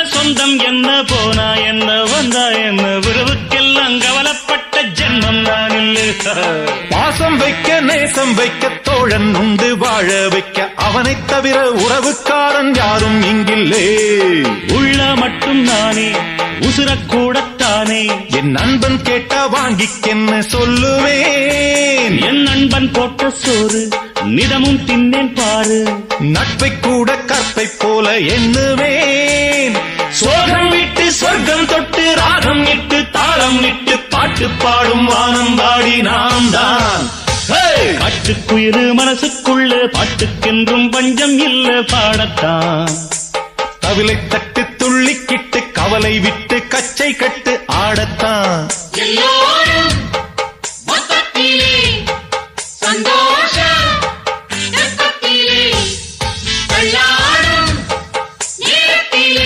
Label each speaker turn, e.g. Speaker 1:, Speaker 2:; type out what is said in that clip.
Speaker 1: சொந்தம் என்ன போனா என்ன வந்தா என்ன உறவுக்கெல்லாம் கவலைப்பட்ட ஜென்மம் நான் இல்லை.
Speaker 2: பாசம் வைக்க நேசம் வைக்க தோழன் உண்டு வாழ வைக்க அவனைத் தவிர உறவுக்காரன் யாரும் இங்கில்லே.
Speaker 1: உள்ள மட்டும் நானே உசுரக்கூடத்தானே
Speaker 2: என் நண்பன் கேட்டா வாங்கிக்கென்னு சொல்லுவேன்.
Speaker 1: என் நண்பன் போட்ட சோறு நிதமும் தின்னேன் பாரு.
Speaker 2: நட்பை கூட கற்பை போல எண்ணுவேன்.
Speaker 1: சோகம் விட்டு சொர்க்கம் தொட்டு ராகம் இட்டு தாளம் இட்டு பாட்டு பாடும் வானம் பாடி நாம் தான். பாட்டுக்குயிரு மனசுக்குள்ள பாட்டுக்கென்றும் பஞ்சம் இல்ல பாடத்தான்.
Speaker 2: தவிலை தட்டு துள்ளிக்கிட்டு கவலை விட்டு கச்சை கட்டு ஆடத்தான்.
Speaker 3: எல்லோரும்